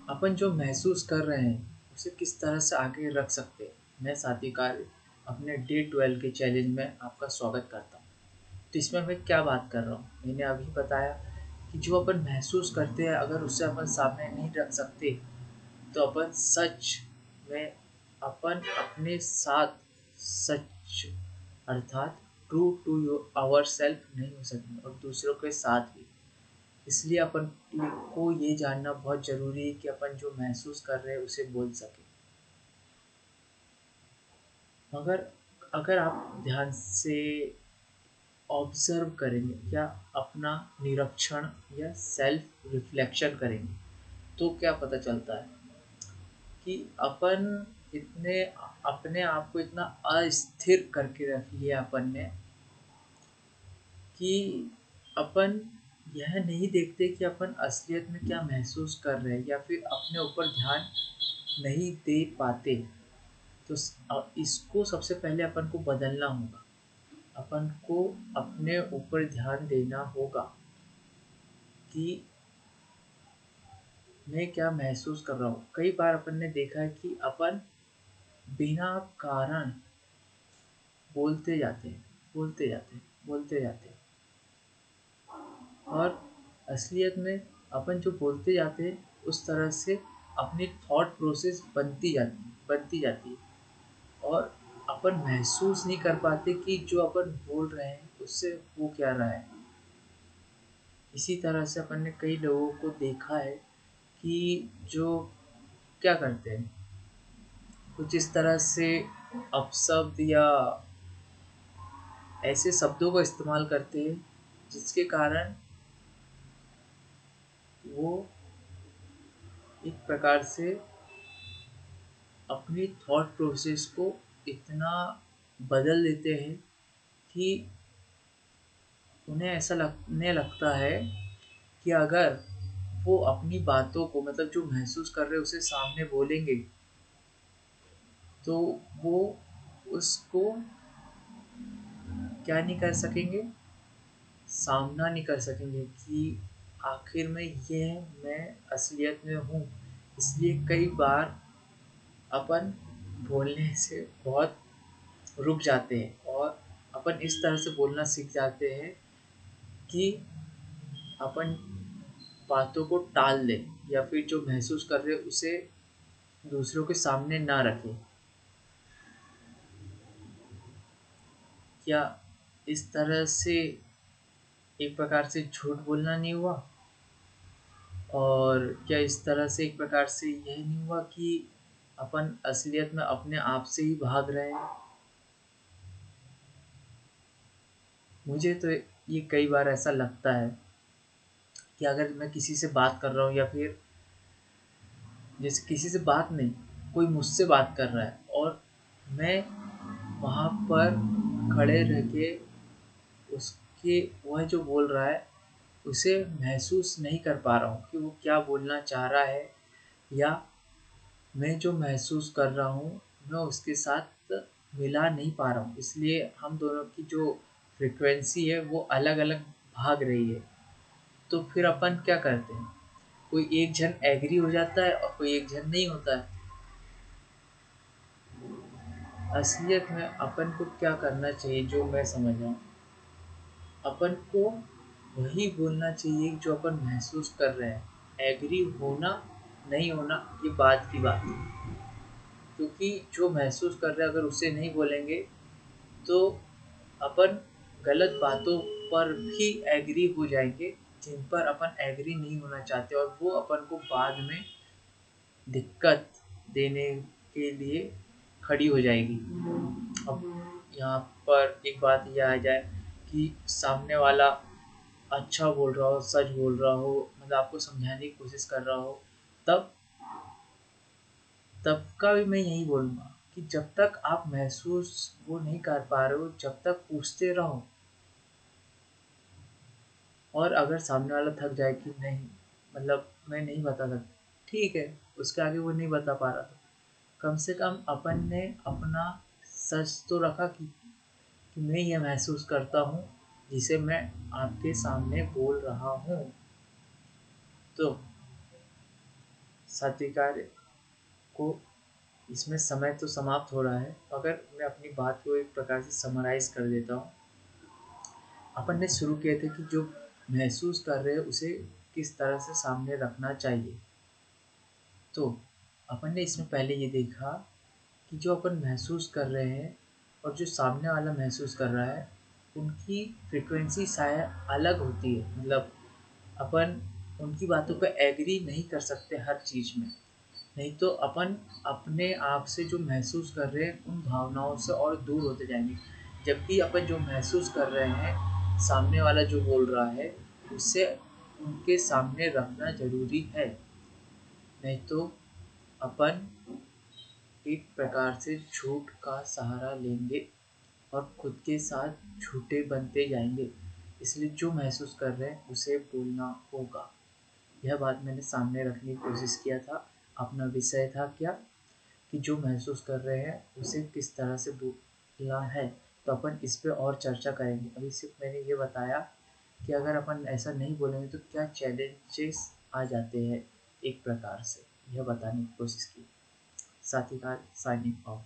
अपन जो महसूस कर रहे हैं उसे किस तरह से आगे रख सकते हैं। मैं साथीकार अपने डे 12 के चैलेंज में आपका स्वागत करता हूँ। तो इसमें मैं क्या बात कर रहा हूँ, मैंने अभी बताया कि जो अपन महसूस करते हैं अगर उसे अपन सामने नहीं रख सकते तो अपन सच में अपन अपने साथ सच अर्थात ट्रू टू आवर सेल्फ नहीं हो सकते और दूसरों के साथ भी। इसलिए अपन को ये जानना बहुत ज़रूरी है कि अपन जो महसूस कर रहे हैं उसे बोल सकें। मगर अगर आप ध्यान से ऑब्जर्व करेंगे या अपना निरीक्षण या सेल्फ रिफ्लेक्शन करेंगे तो क्या पता चलता है कि अपन इतने अपने आप को इतना अस्थिर करके रख लिया अपन ने कि अपन यह नहीं देखते कि अपन असलियत में क्या महसूस कर रहे हैं या फिर अपने ऊपर ध्यान नहीं दे पाते। तो इसको सबसे पहले अपन को बदलना होगा। अपन को अपने ऊपर ध्यान देना होगा कि मैं क्या महसूस कर रहा हूँ। कई बार अपन ने देखा है कि अपन बिना कारण बोलते जाते हैं, बोलते जाते हैं, बोलते जाते हैं और असलियत में अपन जो बोलते जाते हैं उस तरह से अपनी थॉट प्रोसेस बनती जाती है और अपन महसूस नहीं कर पाते कि जो अपन बोल रहे हैं उससे हो क्या रहा है। इसी तरह से अपन ने कई लोगों को देखा है कि जो क्या करते हैं, कुछ इस तरह से अपशब्द या ऐसे शब्दों का इस्तेमाल करते हैं जिसके कारण वो एक प्रकार से अपनी थॉट प्रोसेस को इतना बदल देते हैं कि उन्हें ऐसा लगने लगता है कि अगर वो अपनी बातों को मतलब जो महसूस कर रहे हैं उसे सामने बोलेंगे तो वो उसको क्या नहीं कर सकेंगे, सामना नहीं कर सकेंगे कि आखिर में ये मैं असलियत में हूँ। इसलिए कई बार अपन बोलने से बहुत रुक जाते हैं और अपन इस तरह से बोलना सीख जाते हैं कि अपन बातों को टाल दें या फिर जो महसूस कर रहे हैं उसे दूसरों के सामने ना रखें। क्या इस तरह से एक प्रकार से झूठ बोलना नहीं हुआ? और क्या इस तरह से एक प्रकार से यह नहीं हुआ कि अपन असलियत में अपने आप से ही भाग रहे हैं? मुझे तो ये कई बार ऐसा लगता है कि अगर मैं किसी से बात कर रहा हूँ या फिर जैसे किसी से बात नहीं, कोई मुझसे बात कर रहा है और मैं वहाँ पर खड़े रह के उसके वह जो बोल रहा है उसे महसूस नहीं कर पा रहा हूँ कि वो क्या बोलना चाह रहा है या मैं जो महसूस कर रहा हूँ मैं उसके साथ मिला नहीं पा रहा हूँ। इसलिए हम दोनों की जो फ्रिक्वेंसी है वो अलग अलग भाग रही है। तो फिर अपन क्या करते हैं, कोई एक जन एग्री हो जाता है और कोई एक जन नहीं होता है। असलियत में अपन को क्या करना चाहिए जो मैं समझ रहा हूँ, अपन को वही बोलना चाहिए जो अपन महसूस कर रहे हैं। एग्री होना नहीं होना ये बात की बात है, क्योंकि जो महसूस कर रहे हैं अगर उसे नहीं बोलेंगे तो अपन गलत बातों पर भी एग्री हो जाएंगे जिन पर अपन एग्री नहीं होना चाहते और वो अपन को बाद में दिक्कत देने के लिए खड़ी हो जाएगी। अब यहाँ पर एक बात यह आ जाए कि सामने वाला अच्छा बोल रहा हो, सच बोल रहा हो, मतलब आपको समझाने की कोशिश कर रहा हो, तब तब का भी मैं यही बोलूँगा कि जब तक आप महसूस वो नहीं कर पा रहे हो जब तक पूछते रहो। और अगर सामने वाला थक जाए कि नहीं, मतलब मैं नहीं बता सकता, ठीक है, उसके आगे वो नहीं बता पा रहा था, कम से कम अपन ने अपना सच तो रखा कि मैं ये महसूस करता हूँ जिसे मैं आपके सामने बोल रहा हूँ। तो साथिकार को इसमें समय तो समाप्त हो रहा है। अगर मैं अपनी बात को एक प्रकार से समराइज़ कर देता हूँ, अपन ने शुरू किए थे कि जो महसूस कर रहे हैं उसे किस तरह से सामने रखना चाहिए। तो अपन ने इसमें पहले ये देखा कि जो अपन महसूस कर रहे हैं और जो सामने वाला महसूस कर रहा है, उनकी फ्रीक्वेंसी शायद अलग होती है। मतलब अपन उनकी बातों पे एग्री नहीं कर सकते हर चीज़ में। नहीं तो अपन अपने आप से जो महसूस कर रहे हैं उन भावनाओं से और दूर होते जाएंगे। जबकि अपन जो महसूस कर रहे हैं, सामने वाला जो बोल रहा है, उसे उनके सामने रखना ज़रूरी है। नहीं तो अपन एक प्रकार से झूठ का सहारा लेंगे और खुद के साथ झूठे बनते जाएंगे। इसलिए जो महसूस कर रहे हैं उसे बोलना होगा। यह बात मैंने सामने रखने की कोशिश किया था। अपना विषय था क्या, कि जो महसूस कर रहे हैं उसे किस तरह से बोलना है। तो अपन इस पे और चर्चा करेंगे। अभी सिर्फ मैंने ये बताया कि अगर अपन ऐसा नहीं बोलेंगे तो क्या चैलेंजेस आ जाते हैं, एक प्रकार से यह बताने की कोशिश की। साथी का साइनिंग ऑफ।